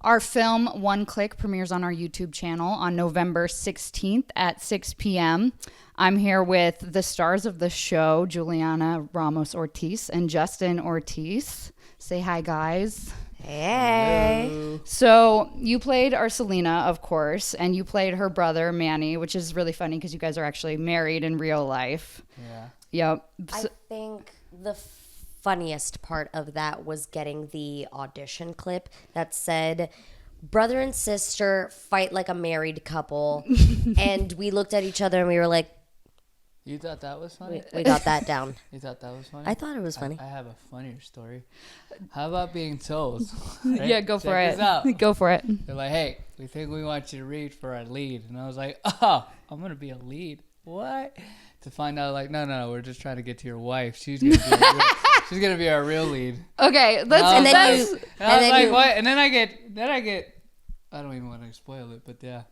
Our film, One Click, premieres on our YouTube channel on November 16th at 6 p.m. I'm here with the stars of the show, Jewelianna Ramos-Ortiz and Justin Ortiz. Say hi, guys. Hey. Hello. So you played Arcelina, of course, and you played her brother, Manny, which is really funny because you guys are actually married in real life. Yeah. Yep. I think the funniest part of that was getting the audition clip that said, brother and sister fight like a married couple. And we looked at each other and we were like, You thought that was funny? we got that down. You thought that was funny? I thought it was funny. I have a funnier story. How about being told? Right? Yeah, go for Check it. this out. Go for it. They're like, hey, we think we want you to read for our lead. And I was like, oh, I'm going to be a lead. What? To find out, like, no, we're just trying to get to your wife. She's going to be our real lead. Okay, let's. And then I you- was and then like, you- what? And then I get, I don't even want to spoil it, but yeah.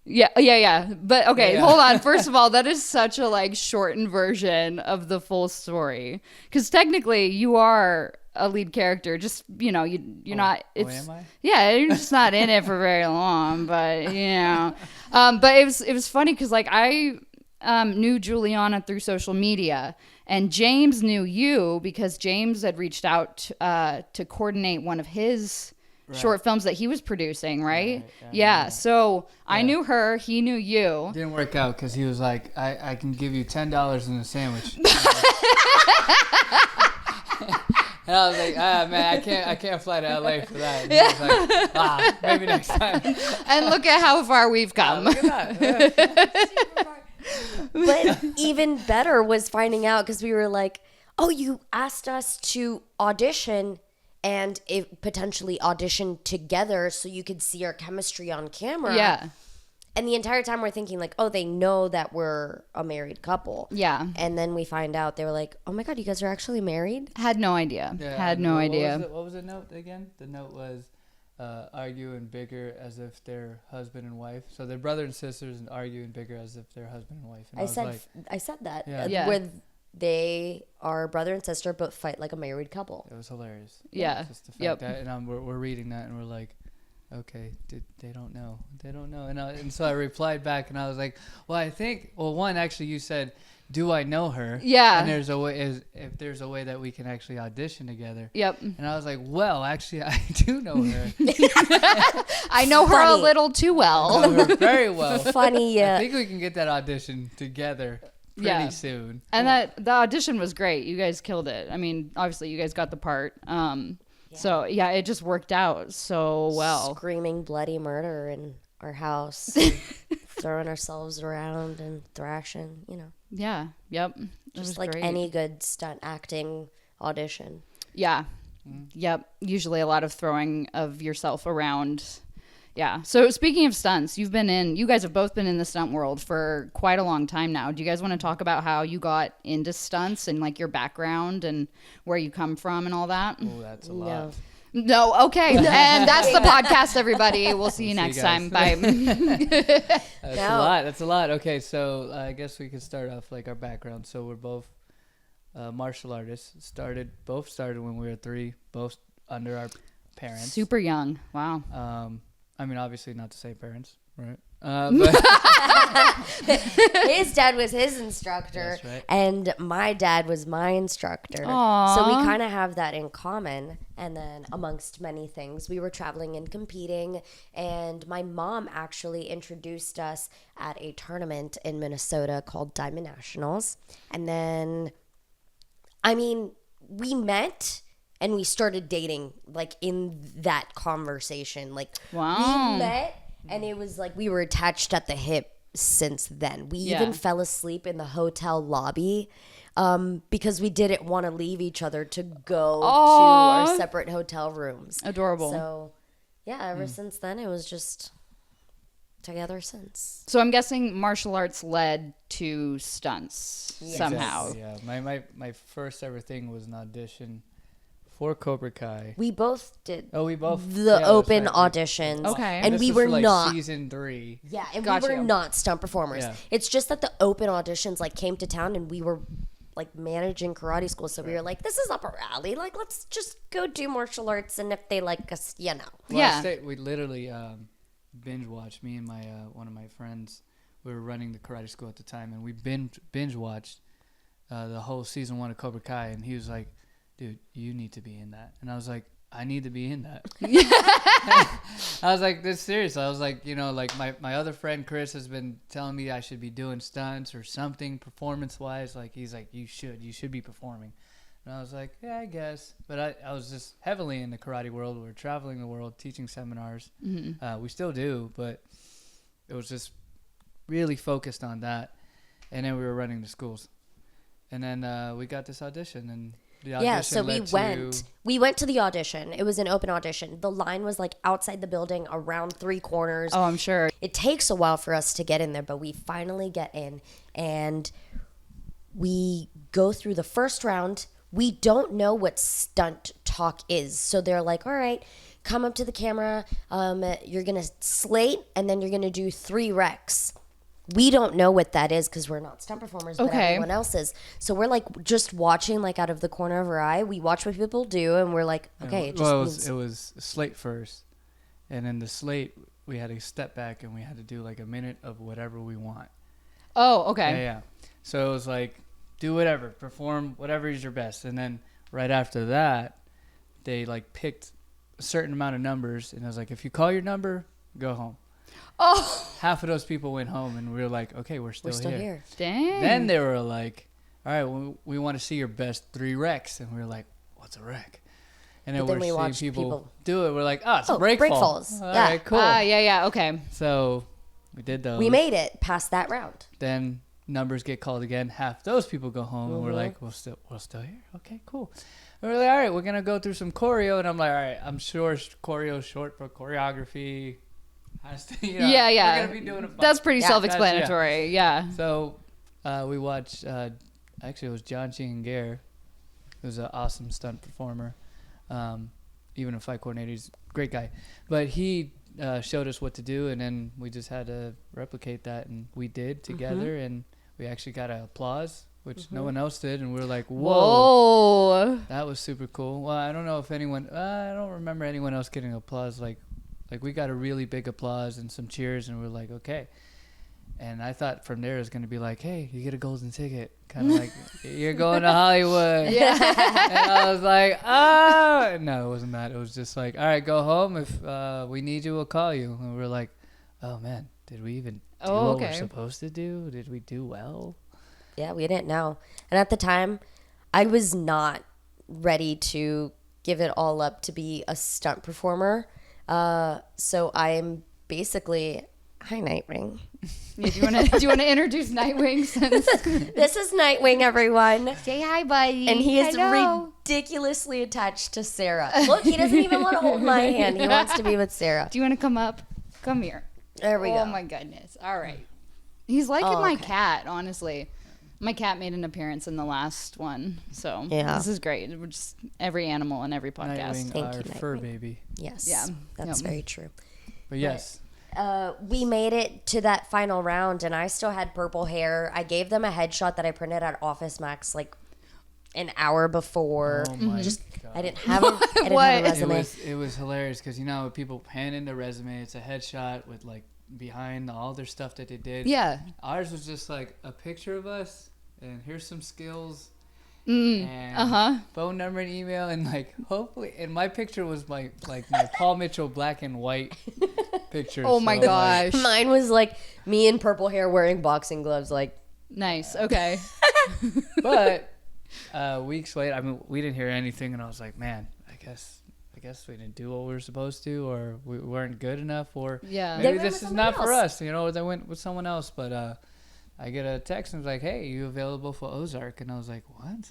Yeah. But okay, Yeah. hold on. First of all, that is such a like shortened version of the full story. Because technically, you are a lead character. Just you're not. It's am I? yeah, you're just not in it for very long. But but it was funny because like I knew Jewelianna through social media, and James knew you because James had reached out to coordinate one of his. Right. Short films that he was producing, right? Right, Yeah. So I knew her, he knew you. Didn't work out because he was like, I can give you $10 in a sandwich. And I was like, man, I can't fly to LA for that. And he was like, maybe next time. And look at how far we've come. Look at that. But even better was finding out because we were like, oh, you asked us to audition and potentially audition together so you could see our chemistry on camera. Yeah. And the entire time we're thinking like, oh, they know that we're a married couple. Yeah. And then we find out they were like, oh my God, you guys are actually married? Had no idea. Yeah, Had no idea. What was the note again? The note was argue and bigger as if they're husband and wife. So they're brother and sisters and argue and bigger as if they're husband and wife. And I said that. Yeah. Yeah. Where they are brother and sister but fight like a married couple. it was hilarious. Yeah. Just the fact Yep. that, and we're reading that and we're like, okay, they don't know. And so I replied back and I was like, one, actually you said, do I know her? Yeah. And there's a way, if there's a way that we can actually audition together. Yep. And I was like, well, actually, I do know her. I know her a Funny. little too well. I know her very well. Funny. I think we can get that audition together pretty soon. And the audition was great. You guys killed it. I mean, obviously you guys got the part. So yeah, it just worked out so well. Screaming bloody murder in our house. And throwing ourselves around and thrashing, Yeah. Yep. It Just was like great. any good stunt acting audition. Yeah. Yep. Usually a lot of throwing of yourself around. Yeah. So speaking of stunts, you guys have both been in the stunt world for quite a long time now. Do you guys want to talk about how you got into stunts and like your background and where you come from and all that? Oh, that's a lot. No. Okay. And that's the podcast, everybody. We'll see you We'll next see you time. guys. Bye. That's a lot. Okay, so I guess we could start off like our background. So we're both martial artists. Both started when we were 3, both under our parents. Super young. Wow. I mean, obviously not the same parents, right? But His dad was his instructor, That's right. and my dad was my instructor. Aww. So we kind of have that in common. And then, amongst many things, we were traveling and competing. And my mom actually introduced us at a tournament in Minnesota called Diamond Nationals. And then, I mean, we met. And we started dating, like, in that conversation. Like, Wow. we met, and it was like we were attached at the hip since then. We even fell asleep in the hotel lobby because we didn't want to leave each other to go to our separate hotel rooms. Adorable. So, yeah, ever since then, it was just together since. So I'm guessing martial arts led to stunts somehow. Exactly, yeah. My first ever thing was an audition for Cobra Kai. We both did We both the that's open right. auditions. Okay. And This we was were for, like, not. season 3. Yeah, and Got we were you. not stunt performers. Yeah. It's just that the open auditions like came to town and we were like managing karate school. So we were like, this is up our alley. Like, let's just go do martial arts. And if they like us, Well, Yeah. we literally binge watched. Me and my one of my friends, we were running the karate school at the time, and we binge watched the whole season 1 of Cobra Kai. And he was like, "Dude, you need to be in that." And I was like, "I need to be in that." I was like, "This serious." I was like, like my other friend Chris has been telling me I should be doing stunts or something performance wise. Like he's like, you should be performing. And I was like, yeah, I guess. But I was just heavily in the karate world. We were traveling the world, teaching seminars. We still do, but it was just really focused on that. And then we were running the schools. And then we got this audition, and the audition so we went to the audition. It was an open audition. The line was like outside the building around 3 corners. Oh, I'm sure. It takes a while for us to get in there, but we finally get in, and we go through the first round. We don't know what stunt talk is. So they're like, all right, come up to the camera. You're going to slate, and then you're going to do 3 recs. We don't know what that is because we're not stunt performers, but everyone else is. So we're like just watching like out of the corner of our eye. We watch what people do, and we're like, okay, it was slate first, and then the slate we had to step back and we had to do like a minute of whatever we want. Oh, okay. Yeah. So it was like, do whatever, perform whatever is your best, and then right after that, they like picked a certain amount of numbers, and I was like, if you call your number, go home. Oh, Half of those people went home, and we were like, okay, we're still here. dang. Then they were like, all right, we want to see your best 3 recs. And we were like, what's a rec? And then But then we we're watched seeing people people do it. We're like, oh, it's a break break fall. falls. All Yeah. right, cool. Yeah, okay. So we did those. we made it past that round. Then numbers get called again. Half those people go home, and we're like, we're still here. Okay, cool. And we're like, all right, we're going to go through some choreo. And I'm like, all right, I'm sure choreo is short for choreography. Yeah. We're gonna be doing a bunch. That's pretty self-explanatory. Yeah. So we watched. Actually, it was John Gare, who's an awesome stunt performer, even a fight coordinator. He's a great guy. But he showed us what to do, and then we just had to replicate that, and we did together, and we actually got an applause, which no one else did, and we were like, whoa, that was super cool. Well, I don't know if anyone. I don't remember anyone else getting applause like we got a really big applause and some cheers, and we're like, okay. And I thought from there it was going to be like, hey, you get a golden ticket. Kind of like, you're going to Hollywood. Yeah. And I was like, oh. No, it wasn't that. It was just like, all right, go home. If we need you, we'll call you. And we're like, oh, man, did we even do what we're supposed to do? Did we do well? Yeah, we didn't know. And at the time, I was not ready to give it all up to be a stunt performer. So I'm basically, hi Nightwing. Yeah, do you want to introduce Nightwing? Since This is Nightwing, everyone. say hi, buddy. And he is ridiculously attached to Sarah. Look, he doesn't even want to hold my hand. He wants to be with Sarah. Do you want to come up? Come here. There we go. Oh my goodness. All right. He's liking my cat, honestly. My cat made an appearance in the last one, so this is great. We're just every animal in every podcast. Nightwing, our fur baby. Yes. Yeah. That's very true. But yes. We made it to that final round, and I still had purple hair. I gave them a headshot that I printed at Office Max like an hour before. Oh my God. I didn't have a resume. It was hilarious because people hand in the resume. It's a headshot with like behind all their stuff that they did. Yeah. Ours was just like a picture of us, and here's some skills. And phone number and email, and like hopefully, and my picture was my Paul Mitchell black and white picture. Oh my gosh. Mine was like me in purple hair wearing boxing gloves. Like nice. Okay. But weeks later, I mean, we didn't hear anything, and I was like, man, I guess we didn't do what we were supposed to, or we weren't good enough, or maybe this is not for us. Or they went with someone else. But I get a text and it's like, hey, you available for Ozark? And I was like, what?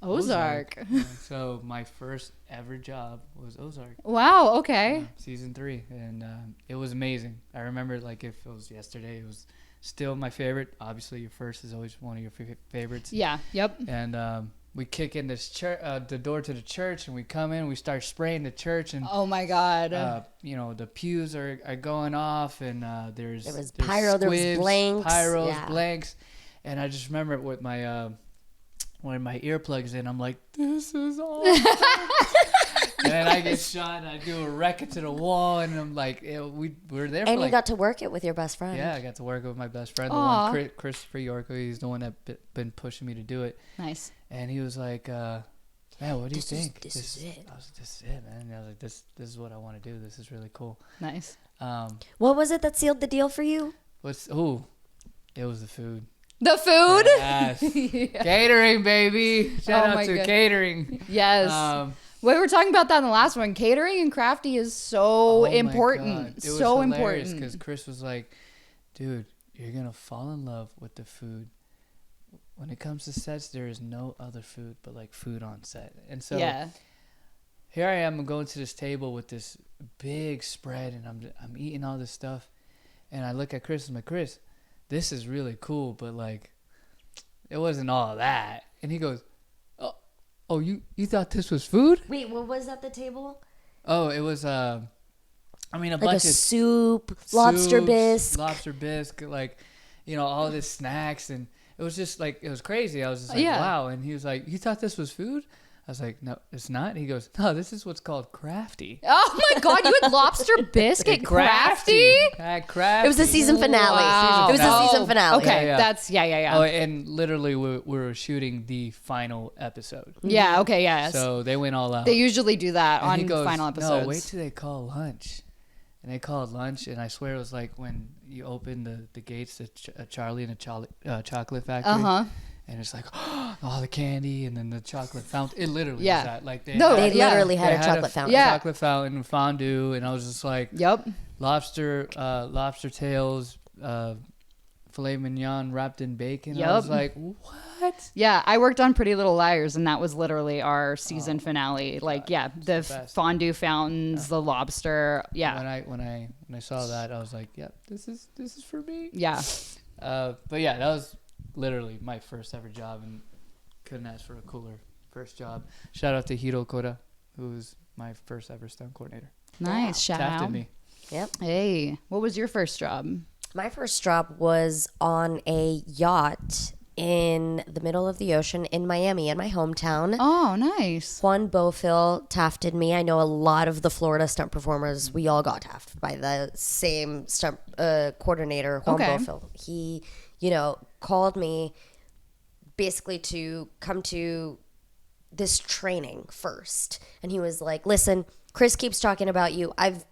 Ozark. So my first ever job was Ozark. Wow. Okay. Season 3, and it was amazing. I remember like if it was yesterday, it was still my favorite. Obviously, your first is always one of your favorites. Yeah. Yep. And we kick in this church, the door to the church, and we come in. We start spraying the church, and oh my God, the pews are going off, and there was pyro, squibs, there was blanks, pyros, blanks, and I just remember it with my when my earplugs in, I'm like, this is awesome. And then I get shot and I do a wreck it to the wall, and I'm like, we were there for And you like, got to work it with your best friend. yeah, I got to work with my best friend, Aw. the one, Christopher Yorko. He's the one that been pushing me to do it. Nice. And he was like, man, what do you think? This is it. I was like, this is it, man. And I was like, this is what I want to do. This is really cool. Nice. What was it that sealed the deal for you? It was the food. The food? Yes. Yeah. Catering, baby. Shout Oh my out to God. catering. Yes. We were talking about that in the last one. Catering and crafty is so important. It was So hilarious important. because Chris was like, dude, you're going to fall in love with the food. When it comes to sets, there is no other food but like food on set. And so Yeah. here I am, I'm going to this table with this big spread, and I'm eating all this stuff. And I look at Chris, and I'm like, Chris, this is really cool, but like, it wasn't all that. And he goes, oh, you thought this was food? Wait, what was at the table? Oh, it was, a Like bunch a of soup, lobster soups, bisque. lobster bisque, like, all this snacks, and it was just like, it was crazy. I was just like, Yeah. wow. And he was like, you thought this was food? I was like, no, it's not. He goes, no, this is what's called crafty. Oh my God, you had lobster biscuit crafty? Crafty. It was the season finale. Wow. It was the season Oh, finale. Okay, Yeah. that's, yeah. Oh, and literally we were shooting the final episode. Yeah, okay, yeah. So they went all out. They usually do that And on he goes, final episodes. no, wait till they call lunch. And they called lunch, and I swear it was like when you open the gates to Charlie and the Chocolate Factory. Uh-huh. And it's like, all the candy, and then the chocolate fountain. It literally Yeah. was that. Like No, had- They Yeah. literally had they a chocolate fountain. Yeah. chocolate fountain, fondue, and I was just like, Yep. lobster tails, filet mignon wrapped in bacon. I Yup. was like, what? Yeah, I worked on Pretty Little Liars, and that was literally our season finale. Like, yeah, the best. fondue fountains, the lobster. Yeah, When I saw that, I was like, yeah, this is for me. yeah. But yeah, that was literally my first ever job, and couldn't ask for a cooler first job. Shout out to Hiro Koda, who's my first ever stunt coordinator. Nice. Shout Tapped out. at me. Yep. Hey, what was your first job? My first job was on a yacht in the middle of the ocean in Miami, in my hometown. Oh, nice. Juan Bofil tafted me. I know a lot of the Florida stunt performers. We all got tafted by the same stunt coordinator, Juan Okay. Bofil. He, called me basically to come to this training first. And he was like, listen, Chris keeps talking about you. I've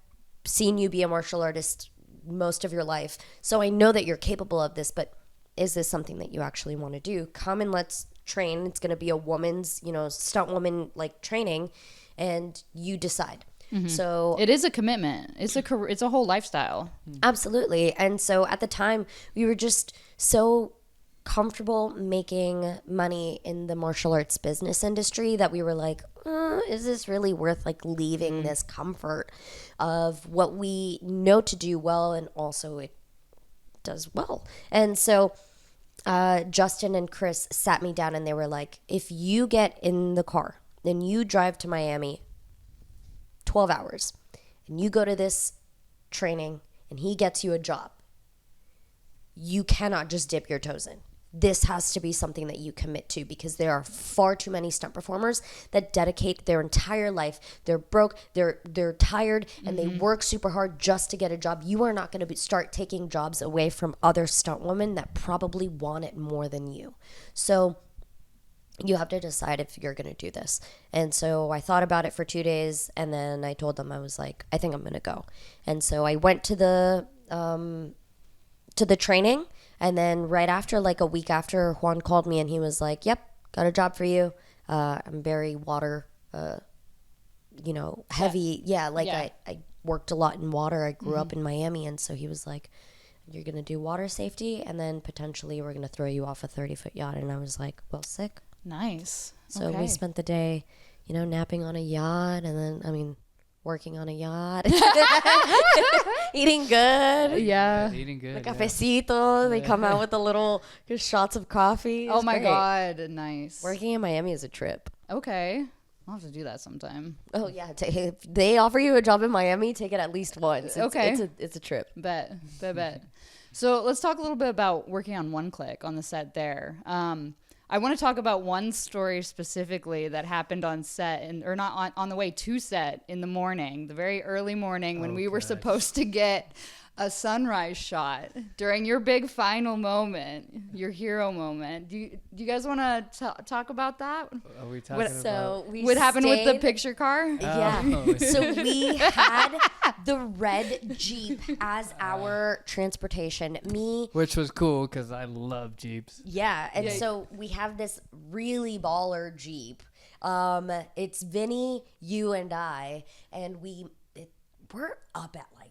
seen you be a martial artist most of your life. So I know that you're capable of this, but is this something that you actually want to do? Come and let's train. It's going to be a woman's, stunt woman like training, and you decide. So It is a commitment. It's a whole lifestyle. absolutely. And so at the time, we were just so comfortable making money in the martial arts business industry that we were like, is this really worth like leaving this comfort of what we know to do well, and also it does well. And so Justin and Chris sat me down, and they were like, if you get in the car and you drive to Miami 12 hours and you go to this training and he gets you a job, you cannot just dip your toes in. This has to be something that you commit to, because there are far too many stunt performers that dedicate their entire life. They're broke, they're tired, and they work super hard just to get a job. You are not going to start taking jobs away from other stunt women that probably want it more than you. So you have to decide if you're going to do this. And so I thought about it for 2 days, and then I told them, I was like, I think I'm going to go. And so I went to the training. And then right after, like a week after, Juan called me and he was like, yep, got a job for you. I'm very water, heavy. Yeah, I worked a lot in water. I grew up in Miami. And so he was like, you're going to do water safety, and then potentially we're going to throw you off a 30-foot yacht. And I was like, well, sick. Nice. So Okay. we spent the day, napping on a yacht, and then, working on a yacht, eating good. Yeah. Eating good. The cafecito, they come out with the little shots of coffee. Oh It's my great. God. Nice. Working in Miami is a trip. Okay. I'll have to do that sometime. Oh yeah, if they offer you a job in Miami, take it at least once. Okay. It's a trip. Bet. So let's talk a little bit about working on One Click on the set there. I want to talk about one story specifically that happened on set or not on the way to set in the morning, the very early morning when we were supposed to get a sunrise shot during your big final moment, your hero moment. Do you guys want to talk about that? Are we talking about? What happened with the picture car? Yeah. Oh. So we had the red Jeep as our transportation. Which was cool because I love Jeeps. Yeah. And so we have this really baller Jeep. It's Vinny, you, and I. And we're up at like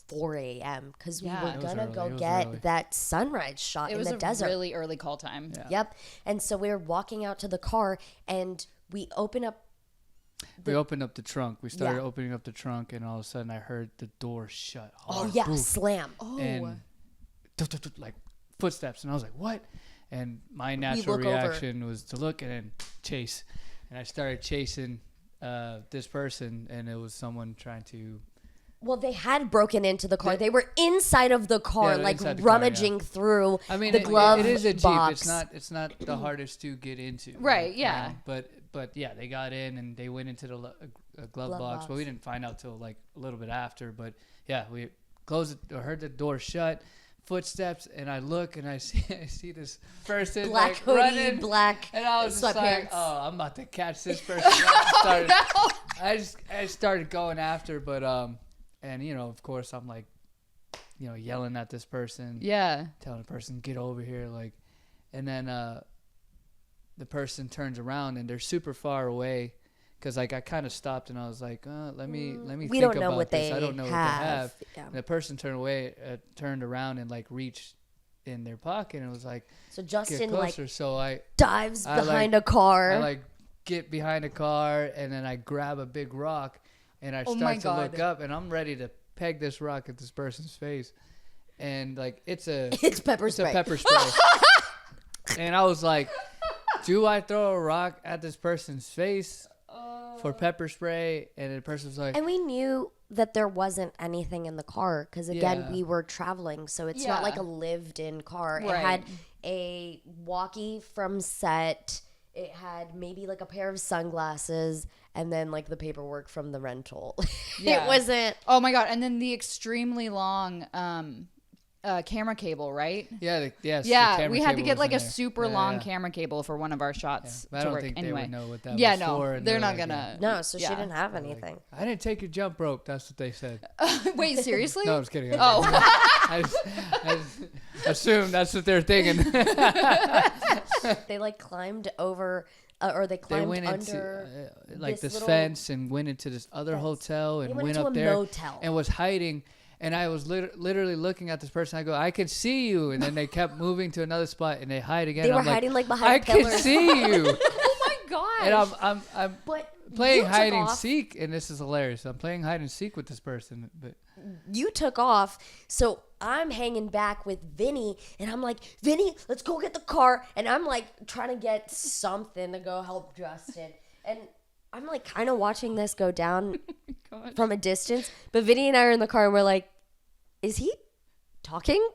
4 a.m. because we were gonna go get that sunrise shot in the desert. It was a really early call time. Yeah. Yep. And so we were walking out to the car, and we opened up the trunk. We started opening up the trunk, and all of a sudden I heard the door shut. Oh yeah, Boof. Slam. Oh. And like footsteps, and I was like, "What?" And my natural reaction was to look and then chase, and I started chasing this person, and it was someone trying to. Well, they had broken into the car. They were inside of the car, like rummaging through the glove box. It is a Jeep. It's not the hardest to get into. Right. Yeah. But yeah, they got in and they went into the glove box. But we didn't find out till like a little bit after. But yeah, we closed it, or heard the door shut, footsteps, and I look and I see this person black like hoodie, running, black and I was just like, sweatpants. oh, I'm about to catch this person. I started going after, but and of course I'm like, yelling at this person. Yeah. Telling the person, get over here, like, and then the person turns around and they're super far away, because like I kind of stopped and I was like, let me we think don't know about what this. they I don't know have. what they have. Yeah. And the person turned around and like reached in their pocket and was like, so Justin get closer. like So I dives behind a car. I like get behind a car and then I grab a big rock and I start to look up and I'm ready to peg this rock at this person's face, and like it's pepper spray. a pepper spray. And I was like, do I throw a rock at this person's face for pepper spray? And the person was like, and we knew that there wasn't anything in the car because again we were traveling, so it's not like a lived-in car. Right. It had a walkie from set. It had maybe like a pair of sunglasses and then like the paperwork from the rental. Yeah. It wasn't. Oh my God. And then the extremely long camera cable, right? yeah, We had to get like a super long camera cable for one of our shots But I to don't work think anyway. they would know what that Yeah, was no, for. And they're not like, gonna. No, so she didn't have anything. I didn't take your jump rope. That's what they said. Wait, seriously? No, I was kidding. Oh. I just assumed that's what they're thinking. They like climbed over, or they climbed went under into like this little fence and went into this other hotel and went up there motel. and was hiding. And I was literally looking at this person. I go, I can see you. And then they kept moving to another spot and they hide again. They were I'm hiding like behind I pillars. can see you. Oh my gosh. And I'm But playing you took hide and off. seek, and this is hilarious. I'm playing hide and seek with this person, but You took off, so I'm hanging back with Vinny, and I'm like, Vinny, let's go get the car. And I'm like trying to get something to go help Justin. And I'm like kind of watching this go down from a distance. But Vinny and I are in the car, and we're like, is he talking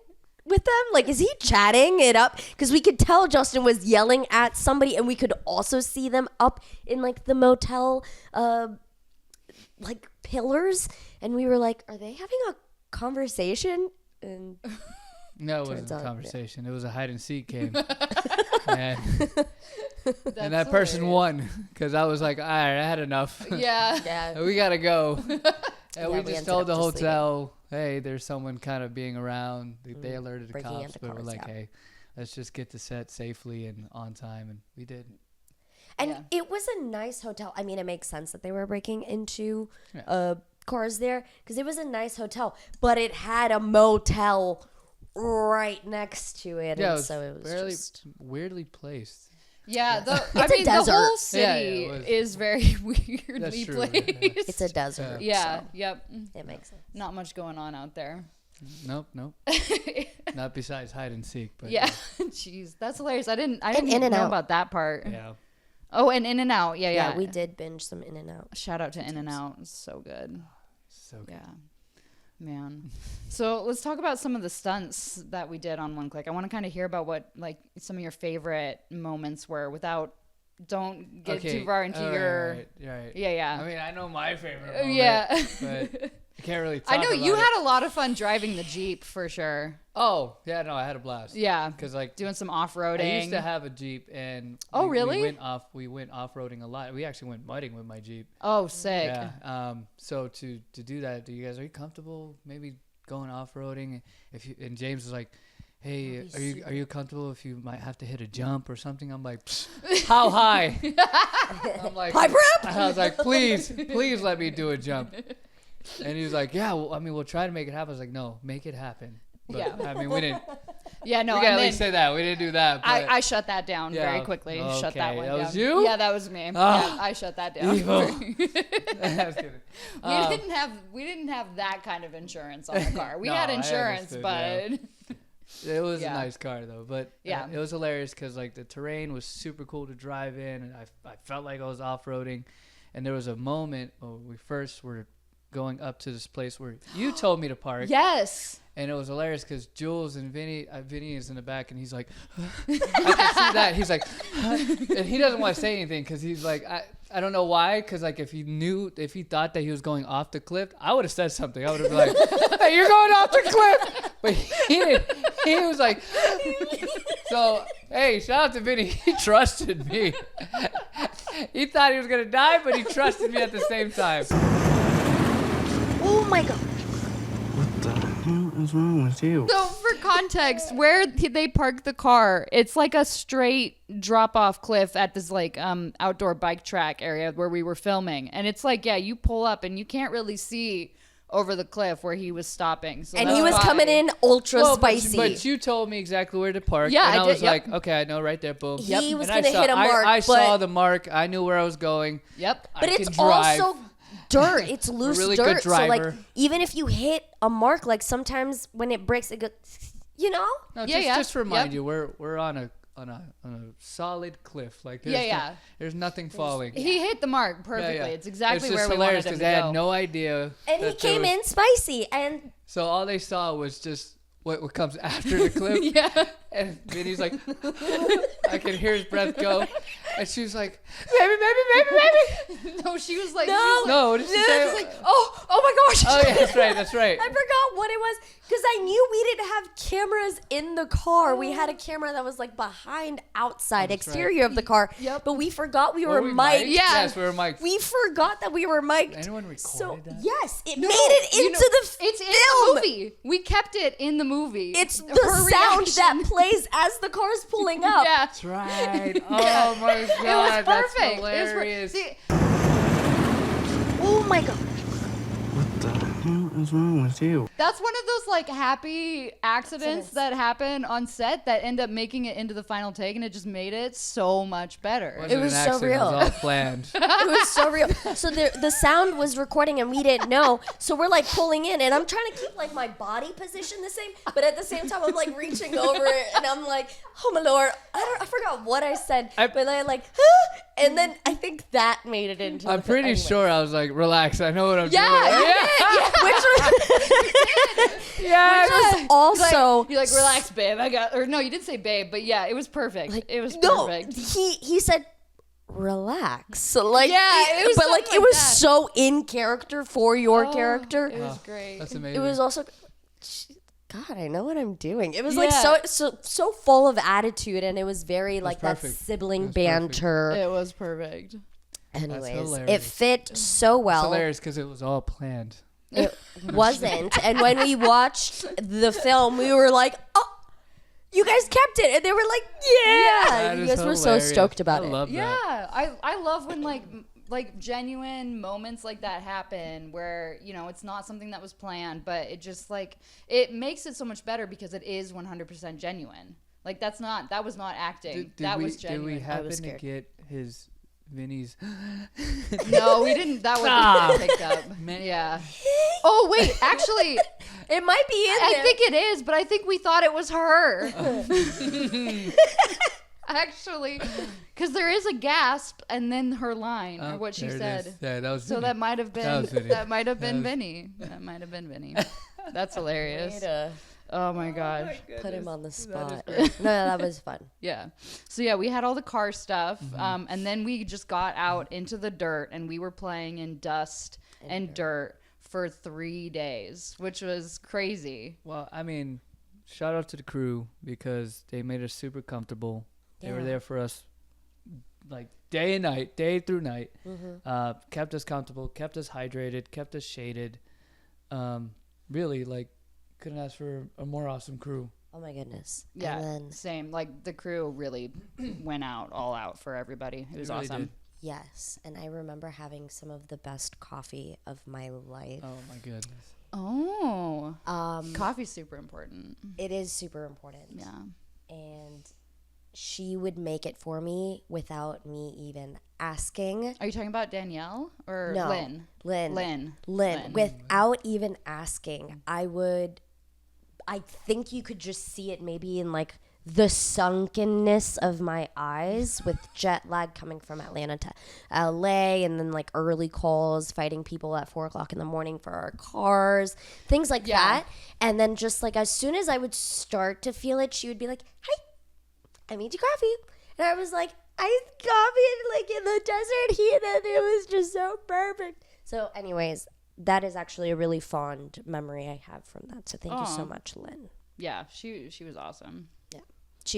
with them? Like, is he chatting it up? Because we could tell Justin was yelling at somebody, and we could also see them up in like the motel like pillars, and we were like, are they having a conversation? And no, it wasn't a conversation. It was a hide and seek game. and that person won because I was like, all right, I had enough. Yeah. We gotta go. And we we just ended told up the just hotel, hey, there's someone kind of being around. They alerted the Breaking cops, into but we're cars, like, yeah. hey, let's just get to set safely and on time, and we did. And it was a nice hotel. I mean, it makes sense that they were breaking into cars there because it was a nice hotel, but it had a motel right next to it. Yeah, and so it was fairly just weirdly placed. Yeah, a the desert. whole city it was. is very weirdly That's true, placed. it's a desert. Yeah, so yep. it makes sense. Not much going on out there. Nope. Not besides hide and seek, but Yeah, jeez, that's hilarious. I didn't In and know Out. about that part. yeah. Oh, and In and Out. Yeah. Yeah, we did binge some In and Out. Shout out to In and Out. It's so good. So good. Yeah. Man. So let's talk about some of the stunts that we did on One Click. I want to kind of hear about what like some of your favorite moments were without don't get too far into your right. Yeah. I mean, I know my favorite moment, Yeah. but I can't really talk I know about you it. had a lot of fun driving the Jeep for sure. Oh, yeah, no, I had a blast. Yeah. Cuz like Doing some off-roading. I used to have a Jeep and really? we went off-roading a lot. We actually went mudding with my Jeep. Oh, sick. Yeah. So to do that, are you comfortable maybe going off-roading? And James was like, "Hey, are you comfortable if you might have to hit a jump or something?" I'm like, "How high?" I'm like, "High prep." I was like, "Please let me do a jump." And he was like, "Yeah, well, I mean, we'll try to make it happen." I was like, "No, make it happen." But, Yeah. I mean, we didn't. Yeah, no. We can at least say that we didn't do that. But I shut that down Yeah, very quickly. okay, Shut that one that down. was you? Yeah, that was me. Ah. Yeah, I shut that down. Evil. I was kidding. We didn't have that kind of insurance on the car. We No, had I insurance, understood, but It was Yeah. a nice car though, but Yeah. it was hilarious because like the terrain was super cool to drive in, and I felt like I was off roading, and there was a moment when we first were going up to this place where you told me to park, yes. and it was hilarious because Jules and Vinny is in the back, and he's like, I can see that he's like, and he doesn't want to say anything because he's like, I don't know why, because like if he thought that he was going off the cliff, I would have said something. I would have been like, "Hey, you're going off the cliff," but he didn't. He was like, so hey, shout out to Vinny. He trusted me. He thought he was gonna die, but he trusted me at the same time. Oh my God. What the hell is wrong with you? So for context, where they parked the car, it's like a straight drop off cliff at this like outdoor bike track area where we were filming, and it's like you pull up and you can't really see over the cliff where he was stopping. So And that's he was why. coming in ultra spicy. But you told me exactly where to park. Yeah, and I I did, was yep. like, okay, I know right there, boom. He was And gonna hit a mark, I saw but- the mark. I knew where I was going. Yep. But I it's can drive. also dirt. It's loose really good dirt. So like driver. even if you hit a mark, like sometimes when it breaks, it goes, you know? No, Yeah, just to remind yep. you, we're on a solid cliff. Like there's nothing falling. He hit the mark perfectly. Yeah. It's exactly it's just where we hilarious wanted him to they go. had no idea. And he that there came was- in spicy. And So all they saw was just what comes after the cliff. Yeah. And Vinny's like, I can hear his breath go. And she was like, baby. No, she was like, No, what did she say? She's like, oh my gosh. Oh, yeah, that's right. I forgot what it was because I knew we didn't have cameras in the car. We had a camera that was like behind outside That's exterior of the car. Yep. But we forgot we Were were we mic'd. mic'd? Yeah. Yes, we were mic'd. We forgot that we were mic'd. Anyone recorded So that? yes, it made it You into know, the it's film. in the movie. We kept it in the movie. It's the Her sound reaction. that plays as the car's pulling up. Yeah. That's right. Oh my god, It was perfect. that's It was hilarious. See, Oh my God. What the hell is wrong with you? that's one of those like happy accidents that happen on set that end up making it into the final take, and it just made it so much better. Wasn't was an so accident, It was real. all planned. It was so real. So the sound was recording and we didn't know. So we're like pulling in and I'm trying to keep like my body position the same, but at the same time I'm like reaching over and I'm like, oh my Lord, I forgot what I said, but I like, and then I think that made it into. I'm the pretty anyway. sure I was like, relax. I know what I'm Yeah, doing. you Yeah. Which was, Yes. which was also You're like, relax, babe. Or no, you didn't say babe, but yeah, it was perfect. It was no. perfect. He said. Relax. So like Yeah, it was but like something it was like that. so in character for your character. It was great. That's amazing. It was also God, I know what I'm doing. It was like Yeah. so full of attitude and it was very like that perfect. sibling It was perfect. banter. It was perfect. Anyways, it hilarious. fit so It's well. hilarious because it was all planned. It wasn't. And when we watched the film, we were like, "Oh, you guys kept it." And they were like, "Yeah." That You is guys were so hilarious. stoked about I it. love Yeah, that. I love when like genuine moments like that happen where it's not something that was planned, but it just like it makes it so much better because it is 100% genuine. Like that was not acting. That was genuine. Did we happen to scared. get his Vinny's? No, we didn't. That was picked up. Yeah. Oh wait, actually, It might be in I there. think it is, but I think we thought it was her. Actually, because there is a gasp and then her line or what she There it said. is. Yeah, that was So Vinny. that might have That been was Vinny. that might have been That was- Vinny. That might have been Vinny. That's hilarious. Way to Oh my gosh. put him on the spot. No, that was fun. Yeah. So yeah, we had all the car stuff, and then we just got out into the dirt, and we were playing in dust and dirt for 3 days, which was crazy. Well, I mean, shout out to the crew because they made us super comfortable. They were Yeah. there for us like day and night, day through night. Kept us comfortable, kept us hydrated, kept us shaded. Really, like, couldn't ask for a more awesome crew. Oh my goodness. Yeah, And then, same. Like the crew really went all out for everybody. It was really awesome. did. yes. And I remember having some of the best coffee of my life. Oh my goodness. Oh, coffee's super important. It is super important. Yeah. And she would make it for me without me even asking. Are you talking about Danielle or No. Lynn? Lynn. Lynn. Without even asking, I think you could just see it maybe in like the sunkenness of my eyes with jet lag coming from Atlanta to LA and then like early calls, fighting people at 4:00 in the morning for our cars, things like that. And then just like as soon as I would start to feel it, she would be like, "Hi, I made you coffee." And I was like, iced coffee like in the desert heat, and it was just so perfect. So anyways, that is actually a really fond memory I have from that. So thank you so much, Lynn. Yeah, she was awesome. Yeah.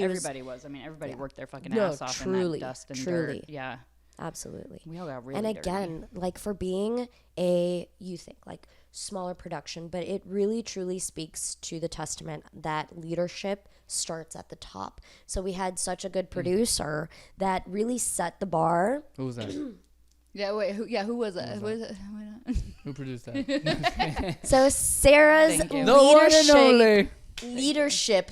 Everybody was. I mean, everybody worked their fucking No, ass off truly, in that dust and truly. dirt. Yeah. Absolutely. We all got really And dirty. again, like for being you think like smaller production, but it really truly speaks to the testament that leadership starts at the top. So we had such a good producer that really set the bar. Who was that? Yeah, wait, who was it? Who was it? Who produced that? So Sarah's Thank you. The one and only. leadership.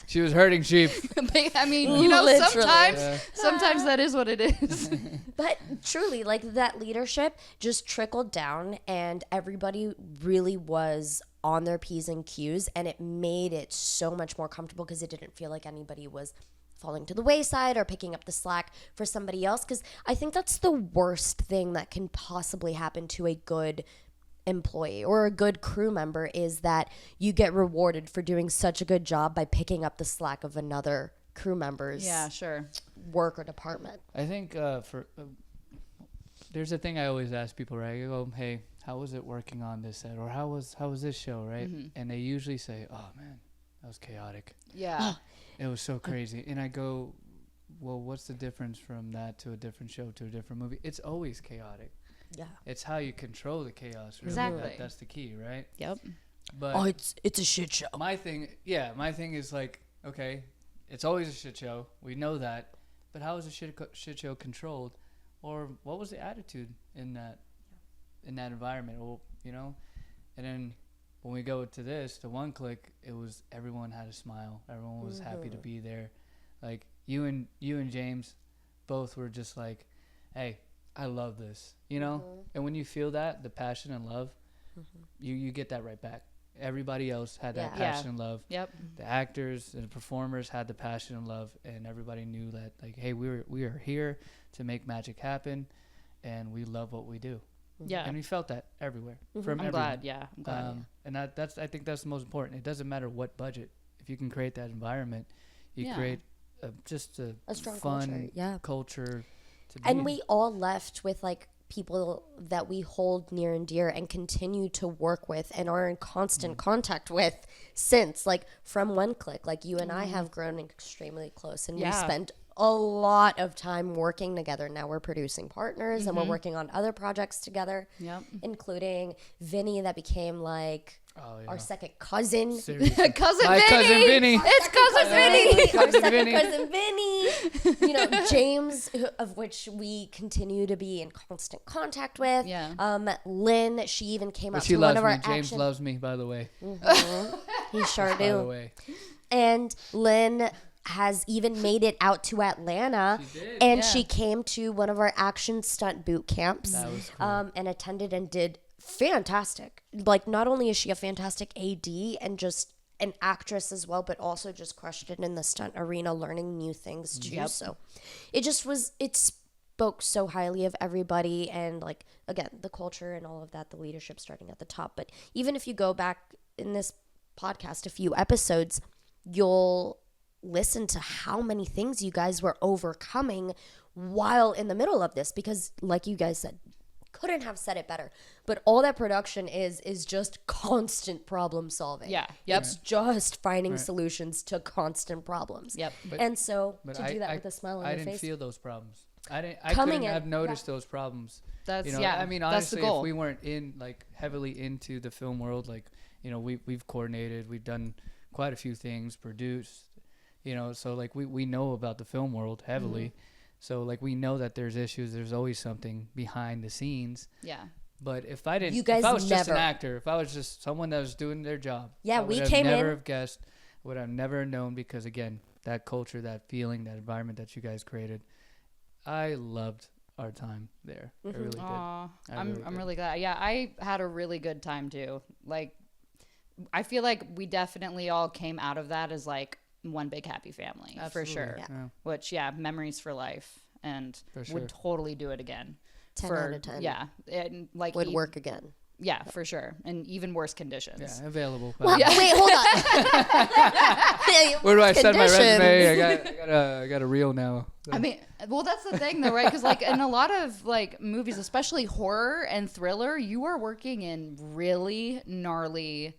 She was herding sheep. I mean, you know, Literally. sometimes that is what it is. But truly, like that leadership just trickled down, and everybody really was on their P's and Q's, and it made it so much more comfortable because it didn't feel like anybody was falling to the wayside or picking up the slack for somebody else. Because I think that's the worst thing that can possibly happen to a good employee or a good crew member, is that you get rewarded for doing such a good job by picking up the slack of another crew member's Yeah, sure. work or department. I think there's a thing I always ask people, right? I go, "Hey, how was it working on this set?" Or how was this show, right? And they usually say, "Oh man, that was chaotic. Yeah. It was so crazy." And I go, "Well, what's the difference from that to a different show to a different movie?" It's always chaotic. Yeah. It's how you control the chaos. Really. Exactly. That's the key, right? Yep. But It's a shit show. my thing is like, okay, it's always a shit show. We know that. But how is a shit show controlled? Or what was the attitude in that environment? Well, you know, and then when we go to this, to One Click, it was everyone had a smile. Everyone was happy to be there. Like you and James both were just like, "Hey, I love this," you know? And when you feel that, the passion and love, you get that right back. Everybody else had that Yeah. passion and love. Yep. The actors and the performers had the passion and love, and everybody knew that, like, hey, we are here to make magic happen, and we love what we do. Yeah. And we felt that everywhere from I'm everyone. glad. Yeah. I'm glad. And I think that's the most important. It doesn't matter what budget. If you can create that environment, you Yeah. create just a strong fun culture, yeah. culture to be And in. we all left with like people that we hold near and dear and continue to work with and are in constant contact with since, like from One Click. Like you and I have grown extremely close, and we Yeah. spent a lot of time working together. Now we're producing partners and we're working on other projects together, Yep. including Vinny, that became like Oh, yeah. our second cousin. Seriously. Cousin My Vinny. cousin Vinny. It's cousin Vinny. Our Cousin second Vinny. cousin Vinny. You know, James, of which we continue to be in constant contact with. Yeah. Lynn, she even came But out she to one loves of me. our James action. loves me, by the way. He sure By the do. way. And Lynn has even made it out to Atlanta, She did. and she came to one of our action stunt boot camps, That was cool. and attended and did fantastic. Like, not only is she a fantastic AD and just an actress as well, but also just crushed it in the stunt arena, learning new things too. Yep. So it just was, it's spoke so highly of everybody, and like, again, the culture and all of that, the leadership starting at the top. But even if you go back in this podcast a few episodes, you'll listen to how many things you guys were overcoming while in the middle of this, because like you guys said, couldn't have said it better, but all that production is just constant problem solving. Yeah. Yep. It's just finding solutions to constant problems. Yep. And so But to do that with a smile on I your didn't face. feel those problems. I Coming couldn't in, have noticed those problems. That's, you know, yeah, I mean, that's the honestly, goal. if we weren't in like heavily into the film world, like, you know, we've coordinated, we've done quite a few things, produced, you know, so like we know about the film world heavily. So like we know that there's issues, there's always something behind the scenes. Yeah. But if I didn't, You guys if I was just an never- actor, if I was just someone that was doing their job, Yeah, I would we have came never in- have guessed, would have never known, because again, that culture, that feeling, that environment that you guys created, I loved our time there. I really did. Aw, I I'm really did. really glad. Yeah, I had a really good time too. Like, I feel like we definitely all came out of that as like one big happy family for Absolutely. sure. Yeah. Which, memories for life, and For sure. would totally do it again. 10 for, out of 10. Yeah, and like Would work again. Yeah, for sure, and even worse conditions. Yeah, available. Well, wait, hold on. Where do I send my Conditions. resume? I got a reel now. I mean, well, that's the thing though, right? Because like in a lot of like movies, especially horror and thriller, you are working in really gnarly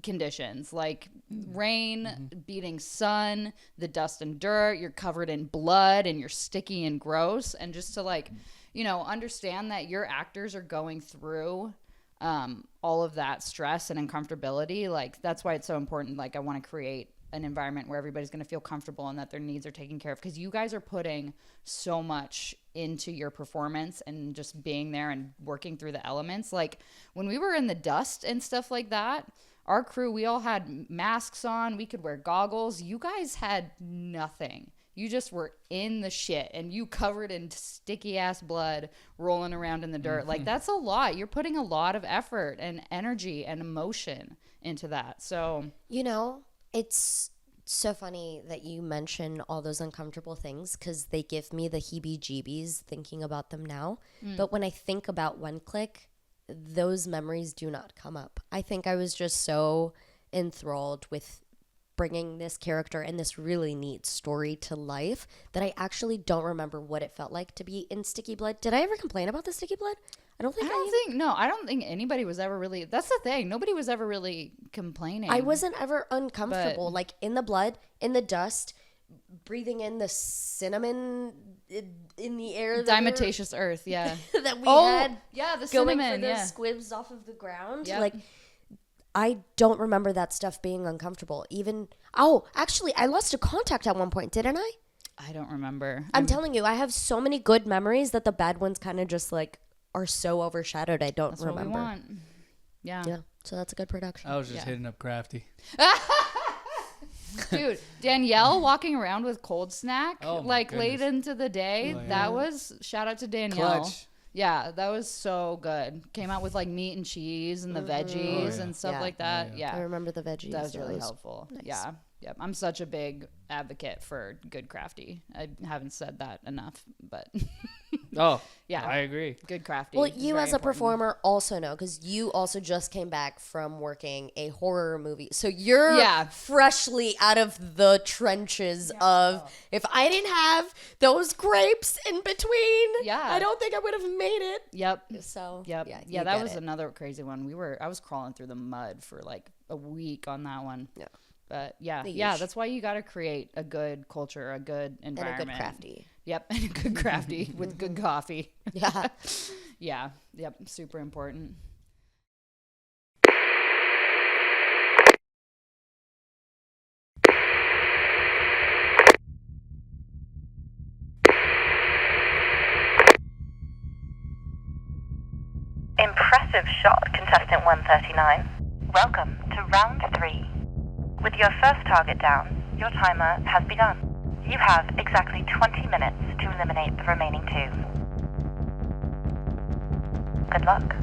conditions, like rain, beating sun, the dust and dirt. You're covered in blood and you're sticky and gross. And just to like, you know, understand that your actors are going through all of that stress and uncomfortability. Like that's why it's so important. Like I want to create an environment where everybody's going to feel comfortable and that their needs are taken care of, because you guys are putting so much into your performance and just being there and working through the elements. Like when we were in the dust and stuff like that, our crew, we all had masks on, we could wear goggles. You guys had nothing. You just were in the shit and you covered in sticky ass blood rolling around in the dirt. Like that's a lot. You're putting a lot of effort and energy and emotion into that. So, You know, it's so funny that you mention all those uncomfortable things, because they give me the heebie-jeebies thinking about them now. But when I think about One Click, those memories do not come up. I think I was just so enthralled with bringing this character and this really neat story to life that I actually don't remember what it felt like to be in sticky blood. Did I ever complain about the sticky blood? I don't think anybody was ever really, that's the thing. Nobody was ever really complaining. I wasn't ever uncomfortable, But- like in the blood, in the dust, breathing in the cinnamon in the air. Dimetacious earth, yeah. That we had yeah, the going cinnamon, for those yeah. squibs off of the ground. Yep. Like, I don't remember that stuff being uncomfortable. Actually, I lost a contact at one point, didn't I? I don't remember. I'm telling you, I have so many good memories that the bad ones kind of just like are so overshadowed. I don't That's what we remember. want. Yeah. Yeah, so that's a good production. I was just hitting up Crafty. Dude, Danielle walking around with cold snack Oh my like late goodness. into the day. Oh, yeah. That was, shout out to Danielle. Clutch. Yeah, that was so good. Came out with like meat and cheese and the veggies Oh, yeah. and stuff Yeah. like that. Oh, yeah. I remember the veggies. That was really Those- helpful. Nice. Yeah. Yep. I'm such a big advocate for good crafty. I haven't said that enough, but Oh, Yeah. I agree. good crafty. Well, is you very as a important. performer also know, because you also just came back from working a horror movie. So you're Yeah. freshly out of the trenches of, if I didn't have those grapes in between, Yeah. I don't think I would have made it. Yep. So Yep. yeah, Yeah, you that get was it. another crazy one. I was crawling through the mud for like a week on that one. Yeah. But yeah, The yeah, huge. that's why you got to create a good culture, a good And a environment. good crafty. Yep, and a good crafty with good coffee. Yeah. Yeah, yep, super important. Impressive shot, contestant 139. Welcome to round 3. With your first target down, your timer has begun. You have exactly 20 minutes to eliminate the remaining 2. Good luck.